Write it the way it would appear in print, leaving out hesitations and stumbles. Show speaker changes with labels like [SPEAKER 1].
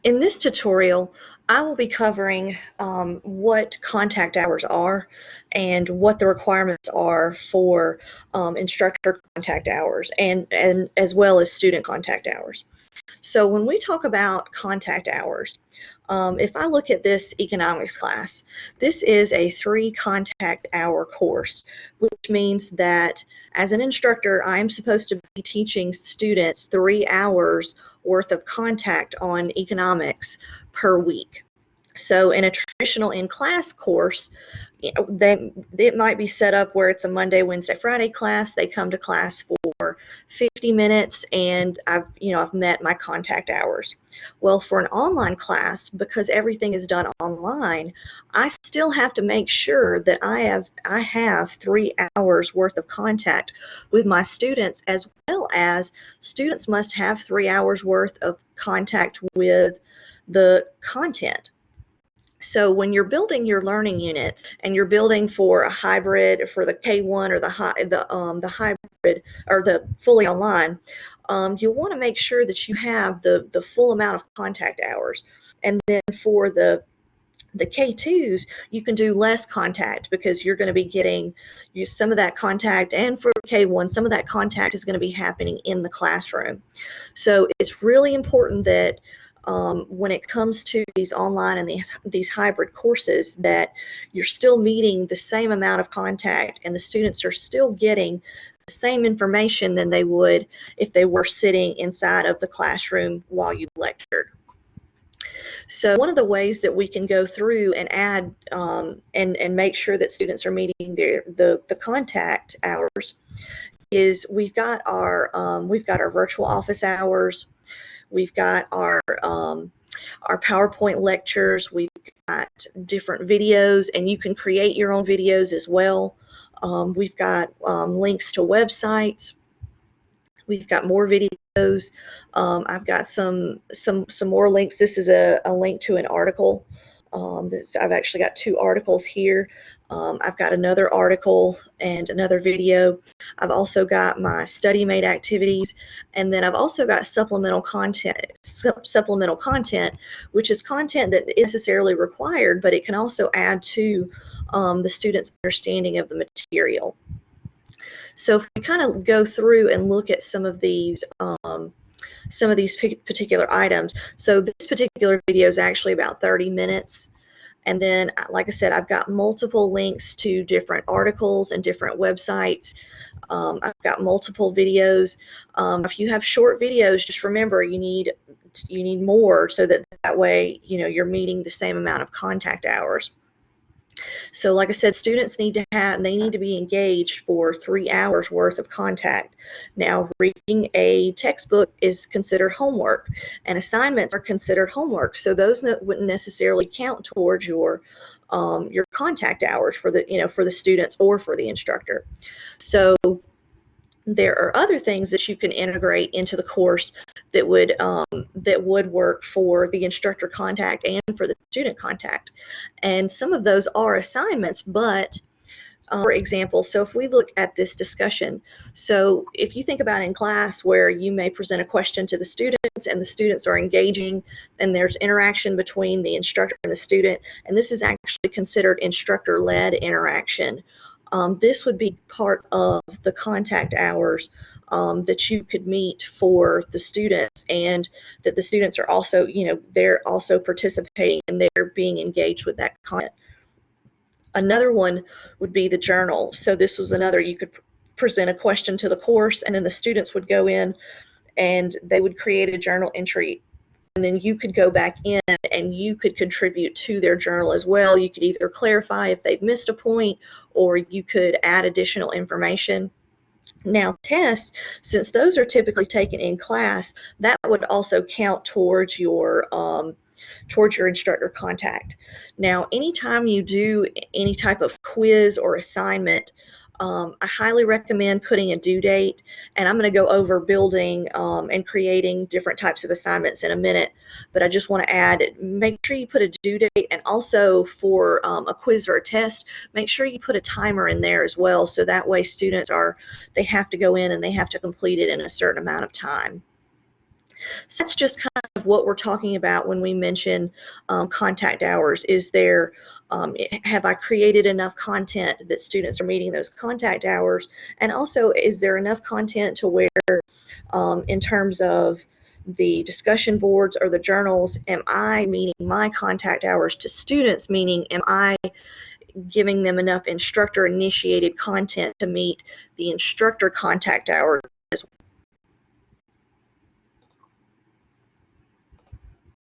[SPEAKER 1] In this tutorial, I will be covering what contact hours are and what the requirements are for instructor contact hours and as well as student contact hours. So when we talk about contact hours, if I look at this economics class, this is a 3 contact hour course, which means that as an instructor, I'm supposed to be teaching students 3 hours worth of contact on economics per week. So in a traditional in-class course, it might be set up where it's a Monday, Wednesday, Friday class. They come to class for 50 minutes and I've met my contact hours. Well, for an online class, because everything is done online, I still have to make sure that I have 3 hours worth of contact with my students, as well as students must have 3 hours worth of contact with the content. So when you're building your learning units and you're building for a hybrid, for the K1 or the hybrid or the fully online, you'll want to make sure that you have the full amount of contact hours. And then for the K2s, you can do less contact because you're going to be getting some of that contact, and for K1, some of that contact is going to be happening in the classroom. So it's really important that when it comes to these online and these hybrid courses, that you're still meeting the same amount of contact and the students are still getting the same information than they would if they were sitting inside of the classroom while you lectured. So one of the ways that we can go through and add and make sure that students are meeting the contact hours is we've got our virtual office hours, we've got our PowerPoint lectures, we've got different videos, and you can create your own videos as well. We've got links to websites. We've got more videos. I've got some more links. This is a link to an article. I've actually got 2 articles here. I've got another article and another video. I've also got my study-made activities, and then I've also got supplemental content, which is content that isn't necessarily required, but it can also add to the student's understanding of the material. So if we kind of go through and look at some of these particular items. So this particular video is actually about 30 minutes. And then, like I said, I've got multiple links to different articles and different websites. I've got multiple videos. If you have short videos, just remember you need more so that way you're meeting the same amount of contact hours. So like I said, students need to be engaged for 3 hours worth of contact. Now, reading a textbook is considered homework, and assignments are considered homework. So those wouldn't necessarily count towards your contact hours for the students or for the instructor. So there are other things that you can integrate into the course that would work for the instructor contact and for the student contact. And some of those are assignments, but for example, so if we look at this discussion, so if you think about in class where you may present a question to the students and the students are engaging and there's interaction between the instructor and the student, and this is actually considered instructor-led interaction. This would be part of the contact hours that you could meet for the students, and that the students are also, they're also participating and they're being engaged with that content. Another one would be the journal. So this was another, you could present a question to the course, and then the students would go in and they would create a journal entry. And then you could go back in and you could contribute to their journal as well. You could either clarify if they've missed a point, or you could add additional information. Now, tests, since those are typically taken in class, that would also count towards your instructor contact. Now, anytime you do any type of quiz or assignment, I highly recommend putting a due date, and I'm going to go over building and creating different types of assignments in a minute, but I just want to add, make sure you put a due date, and also for a quiz or a test, make sure you put a timer in there as well, so that way students they have to go in and they have to complete it in a certain amount of time. So that's just kind of what we're talking about when we mention contact hours. Is there, have I created enough content that students are meeting those contact hours? And also, is there enough content to where, in terms of the discussion boards or the journals, am I meeting my contact hours to students? Meaning, am I giving them enough instructor initiated content to meet the instructor contact hours